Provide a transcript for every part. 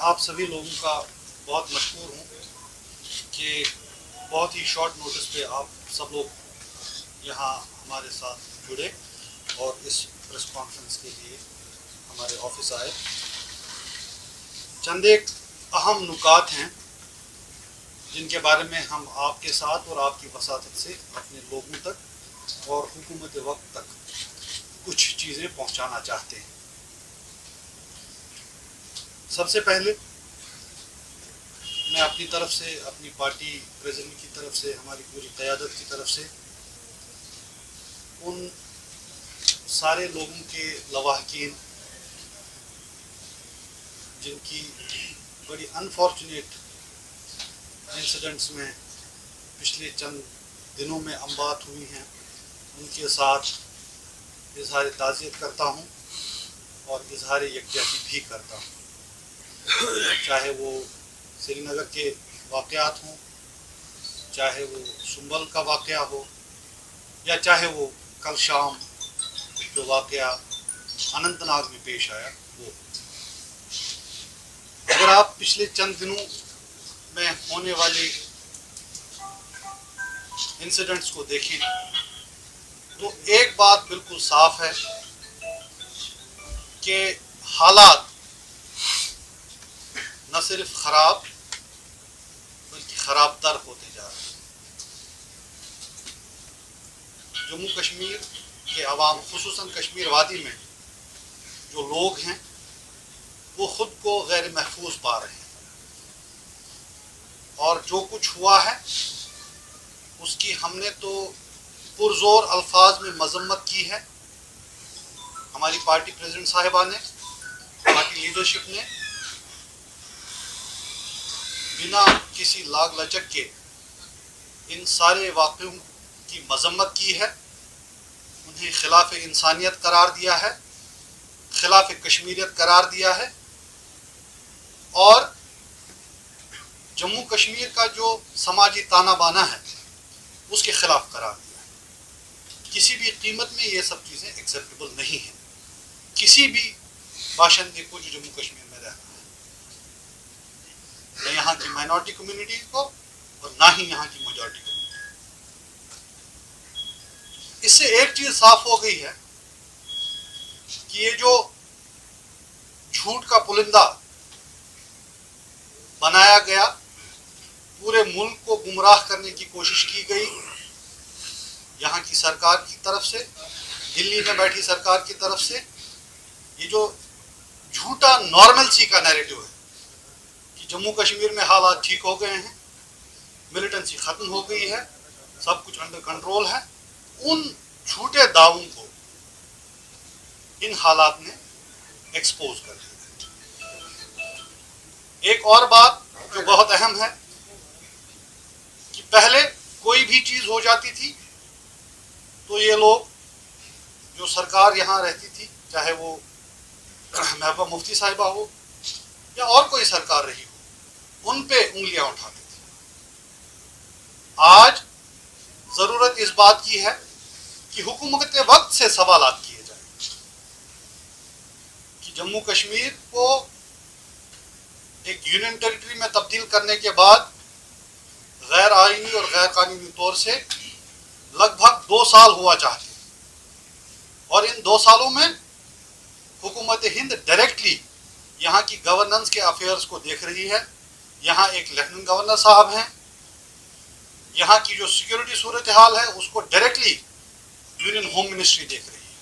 آپ سبھی لوگوں کا بہت مشکور ہوں کہ بہت ہی شارٹ نوٹس پہ آپ سب لوگ یہاں ہمارے ساتھ جڑے اور اس پریس کانفرنس کے لیے ہمارے آفس آئے. چند ایک اہم نکات ہیں جن کے بارے میں ہم آپ کے ساتھ اور آپ کی وساطت سے اپنے لوگوں تک اور حکومت وقت تک کچھ چیزیں پہنچانا چاہتے ہیں. سب سے پہلے میں اپنی طرف سے، اپنی پارٹی پریزیڈنٹ کی طرف سے، ہماری پوری قیادت کی طرف سے ان سارے لوگوں کے لواحقین جن کی بڑی انفارچونیٹ انسیڈنٹس میں پچھلے چند دنوں میں اموات ہوئی ہیں، ان کے ساتھ اظہار تعزیت کرتا ہوں اور اظہار یکجہتی بھی کرتا ہوں. چاہے وہ سری نگر کے واقعات ہوں، چاہے وہ سنبل کا واقعہ ہو، یا چاہے وہ کل شام جو واقعہ اننت ناگ میں پیش آیا وہ. اگر آپ پچھلے چند دنوں میں ہونے والے انسیڈنٹس کو دیکھیں تو ایک بات بالکل صاف ہے کہ حالات نہ صرف خراب بلکہ خراب تر ہوتے جا رہے ہیں. جموں کشمیر کے عوام، خصوصاً کشمیر وادی میں جو لوگ ہیں وہ خود کو غیر محفوظ پا رہے ہیں، اور جو کچھ ہوا ہے اس کی ہم نے تو پرزور الفاظ میں مذمت کی ہے. ہماری پارٹی پریزیڈنٹ صاحبہ نے، پارٹی لیڈرشپ نے بنا کسی لاگ لچک کے ان سارے واقعوں کی مذمت کی ہے، انہیں خلاف انسانیت قرار دیا ہے، خلاف کشمیریت قرار دیا ہے، اور جموں کشمیر کا جو سماجی تانا بانا ہے اس کے خلاف قرار دیا ہے. کسی بھی قیمت میں یہ سب چیزیں ایکسیپٹیبل نہیں ہیں کسی بھی باشندے کو جو جموں کشمیر میں رہتا ہے، نہ یہاں کی مائنورٹی کمیونٹی کو اور نہ ہی یہاں کی میجورٹی کمیونٹی. اس سے ایک چیز صاف ہو گئی ہے کہ یہ جو جھوٹ کا پلندہ بنایا گیا، پورے ملک کو گمراہ کرنے کی کوشش کی گئی یہاں کی سرکار کی طرف سے، دلی میں بیٹھی سرکار کی طرف سے، یہ جو جھوٹا نارملسی کا نیریٹو ہے کہ جموں کشمیر میں حالات ٹھیک ہو گئے ہیں، ملیٹنسی ختم ہو گئی ہے، سب کچھ انڈر کنٹرول ہے، ان جھوٹے دعووں کو ان حالات نے ایکسپوز کر دیا. ایک اور بات جو بہت اہم ہے کہ پہلے کوئی بھی چیز ہو جاتی تھی تو یہ لوگ جو سرکار یہاں رہتی تھی، چاہے وہ محبوبہ مفتی صاحبہ ہو یا اور کوئی سرکار رہی ہو، ان پہ انگلیاں اٹھاتے تھے. آج ضرورت اس بات کی ہے کہ حکومت وقت سے سوالات کیے جائیں کہ جموں کشمیر کو ایک یونین ٹیریٹری میں تبدیل کرنے کے بعد غیر آئینی اور غیر قانونی طور سے لگ بھگ 2 سال ہوا چاہتے ہیں، اور ان 2 سالوں میں حکومت ہند ڈائریکٹلی یہاں کی گورننس کے افیئرز کو دیکھ رہی ہے. یہاں ایک لیفٹننٹ گورنر صاحب ہیں، یہاں کی جو سیکورٹی صورتحال ہے اس کو ڈائریکٹلی یونین ہوم منسٹری دیکھ رہی ہے.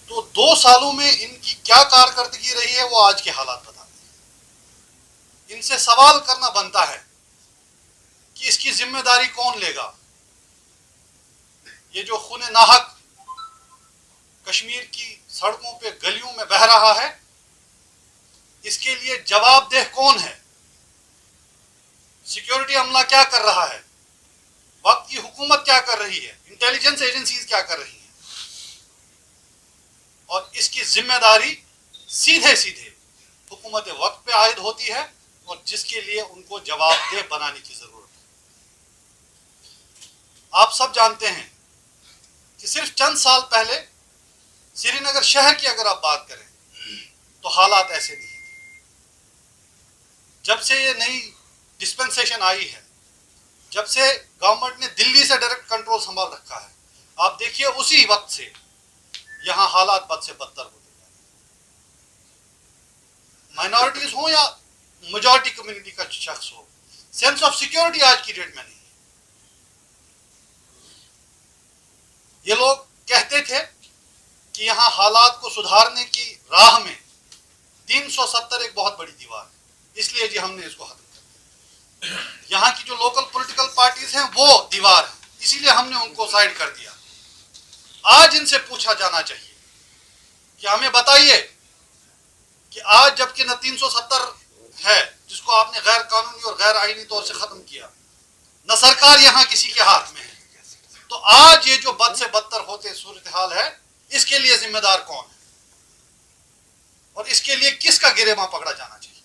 تو 2 سالوں میں ان کی کیا کارکردگی رہی ہے وہ آج کے حالات بتاتے ہیں. ان سے سوال کرنا بنتا ہے کہ اس کی ذمہ داری کون لے گا. یہ جو خون ناحق کشمیر کی سڑکوں پہ گلیوں میں بہہ رہا ہے، اس کے لیے جواب دہ کون ہے؟ سیکورٹی عملہ کیا کر رہا ہے؟ وقت کی حکومت کیا کر رہی ہے؟ انٹیلیجنس ایجنسیز کیا کر رہی ہیں؟ اور اس کی ذمہ داری سیدھے سیدھے حکومت وقت پہ عائد ہوتی ہے، اور جس کے لیے ان کو جواب دہ بنانے کی ضرورت ہے. آپ سب جانتے ہیں کہ صرف چند سال پہلے سری نگر شہر کی اگر آپ بات کریں تو حالات ایسے نہیں تھے. جب سے یہ نئی ڈسپنسیشن آئی ہے، جب سے گورنمنٹ نے دلی سے ڈائریکٹ کنٹرول سنبھال رکھا ہے، آپ دیکھیے اسی وقت سے یہاں حالات بد سے بدتر ہوتے جا رہے ہیں. مائنورٹیز ہوں یا میجورٹی کمیونٹی کا شخص ہو، سینس آف سیکیورٹی آج کی ڈیٹ میں نہیں ہے. یہ لوگ کہتے تھے کہ یہاں حالات کو سدھارنے کی راہ میں 370 ایک بہت بڑی دیوار ہے، اس لیے جی ہم نے اس کو ختم کر دیا. یہاں کی جو لوکل پولیٹیکل پارٹیز ہیں وہ دیوار ہیں، اسی لیے ہم نے ان کو سائڈ کر دیا. آج ان سے پوچھا جانا چاہیے کہ ہمیں بتائیے کہ آج جبکہ نہ 370 ہے جس کو آپ نے غیر قانونی اور غیر آئینی طور سے ختم کیا، نہ سرکار یہاں کسی کے ہاتھ میں ہے، تو آج یہ جو بد سے بدتر ہوتے صورتحال ہے، اس کے لیے ذمہ دار کون ہے اور اس کے لیے کس کا گریباں پکڑا جانا چاہیے؟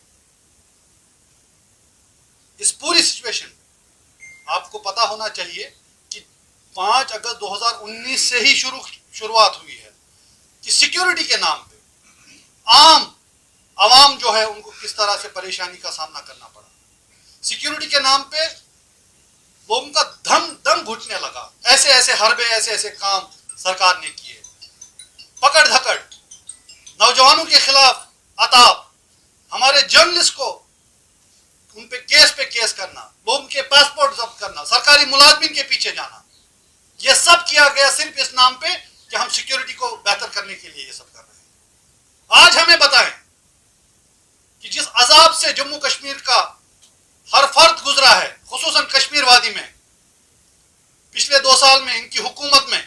اس پوری سچویشن آپ کو پتا ہونا چاہیے کہ 5 اگست 2019 سے ہی شروعات ہوئی ہے کہ سیکیورٹی کے نام پہ عام عوام جو ہے ان کو کس طرح سے پریشانی کا سامنا کرنا پڑا. سیکیورٹی کے نام پہ لوگوں کا دم گھٹنے لگا. ایسے ایسے حربے، ایسے ایسے کام سرکار نے کیے. پکڑ دھکڑ، نوجوانوں کے خلاف عطاب، ہمارے جرنلسٹ کو ان پہ کیس کرنا، لوگوں کے پاسپورٹ ضبط کرنا، سرکاری ملازمین کے پیچھے جانا، یہ سب کیا گیا صرف اس نام پہ کہ ہم سیکیورٹی کو بہتر کرنے کے لیے یہ سب کر رہے ہیں. آج ہمیں بتائیں کہ جس عذاب سے جموں کشمیر کا ہر فرد گزرا ہے، خصوصاً کشمیر وادی میں پچھلے 2 سال میں ان کی حکومت میں،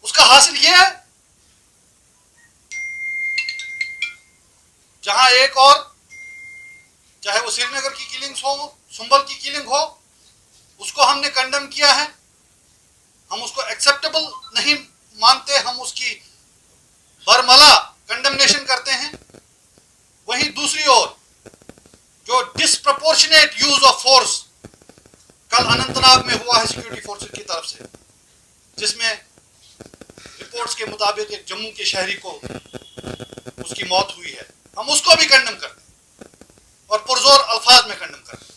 اس کا حاصل یہ ہے جہاں ایک اور، چاہے وہ سری نگر کی کلنگز ہو، سنبل کی کلنگ ہو، اس کو ہم نے کنڈم کیا ہے، ہم اس کو ایکسیپٹیبل نہیں مانتے، ہم اس کی برملا کنڈمنیشن کرتے ہیں. وہیں دوسری اور جو ڈسپرپورشنیٹ یوز آف فورس کل اننت ناگ میں ہوا ہے سیکیورٹی فورسز کی طرف سے، جس میں رپورٹس کے مطابق ایک جموں کے شہری کو اس کی موت ہوئی ہے، ہم اس کو بھی کنڈم کرتے ہیں اور پرزور الفاظ میں کنڈم کرتے ہیں.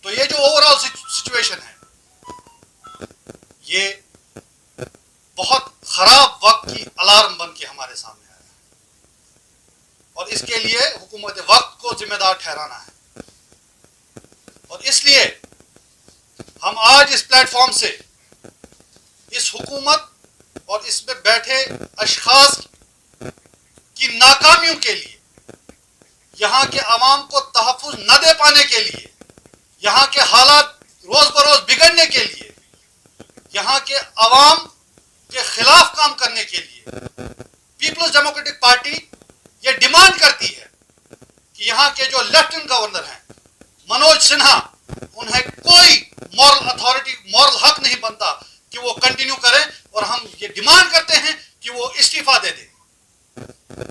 تو یہ جو اوور آل سچویشن ہے، یہ بہت خراب وقت کی الارم بن کے ہمارے سامنے آیا ہے اور اس کے لیے حکومت وقت کو ذمہ دار ٹھہرانا ہے. اور اس لیے ہم آج اس پلیٹ فارم سے اس حکومت اور اس میں بیٹھے اشخاص کی ناکامیوں کے لیے، یہاں کے عوام کو تحفظ نہ دے پانے کے لیے، یہاں کے حالات روز بروز بگڑنے کے لیے، یہاں کے عوام کے خلاف کام کرنے کے لیے پیپلز ڈیموکریٹک پارٹی یہ ڈیمانڈ کرتی ہے کہ یہاں کے جو لیفٹنٹ گورنر ہیں منوج سنہا، انہیں کوئی مورل اتھارٹی، مورل حق نہیں بنتا کہ وہ کنٹینیو کریں، اور ہم یہ ڈیمانڈ کرتے ہیں کہ وہ استعفیٰ دے دیں،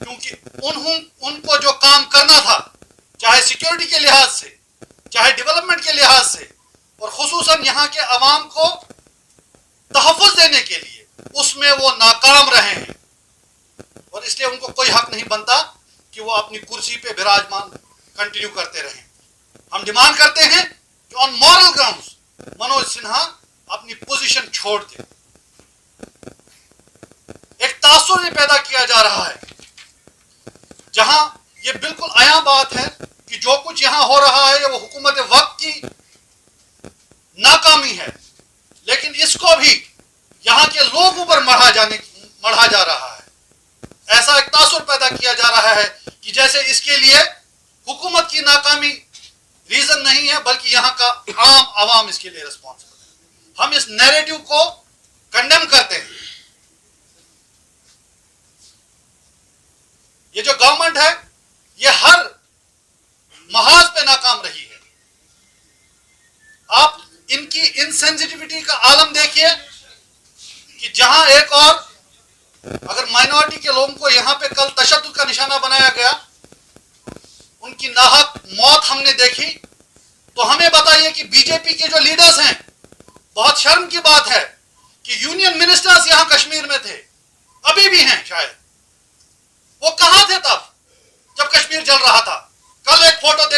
کیونکہ ان کو جو کام کرنا تھا، چاہے سیکیورٹی کے لحاظ سے، چاہے ڈیولپمنٹ کے لحاظ سے، اور خصوصاً یہاں کے عوام کو تحفظ دینے کے لیے، اس میں وہ ناکام رہے ہیں. اور اس لیے ان کو کوئی حق نہیں بنتا کہ وہ اپنی کرسی پہ براجمان کنٹینیو کرتے رہیں. ہم ڈیمانڈ کرتے ہیں کہ آن مورل گراؤنڈز منوج سنہا اپنی پوزیشن چھوڑ دے. ایک تاثر یہ پیدا کیا جا رہا ہے جہاں یہ بالکل عیاں بات ہے کہ جو کچھ یہاں ہو رہا ہے وہ حکومت وقت کی ناکامی ہے، لیکن اس کو بھی یہاں کے لوگوں پر مڑھا جا رہا ہے. ایسا ایک تاثر پیدا کیا جا رہا ہے کہ جیسے اس کے لیے حکومت کی ناکامی ریزن نہیں ہے، بلکہ یہاں کا عام عوام اس کے لیے رسپانسبل ہے. ہم اس نیریٹو کو کنڈیم کرتے ہیں. یہ جو گورنمنٹ ہے یہ ہر محاذ پہ ناکام رہی ہے. آپ ان کی انسینسٹیوٹی کا عالم دیکھیے کہ جہاں ایک اور اگر مائنورٹی کے لوگوں کو یہاں پہ کل تشدد کا نشانہ بنایا گیا، ان کی ناحق موت ہم نے دیکھی، تو ہمیں بتائیے کہ بی جے پی کے جو لیڈرز ہیں، بہت شرم کی بات ہے کہ یونین منسٹرز یہاں کشمیر میں تھے، ابھی بھی ہیں شاید، وہ کہاں تھے تب جب کشمیر جل رہا تھا؟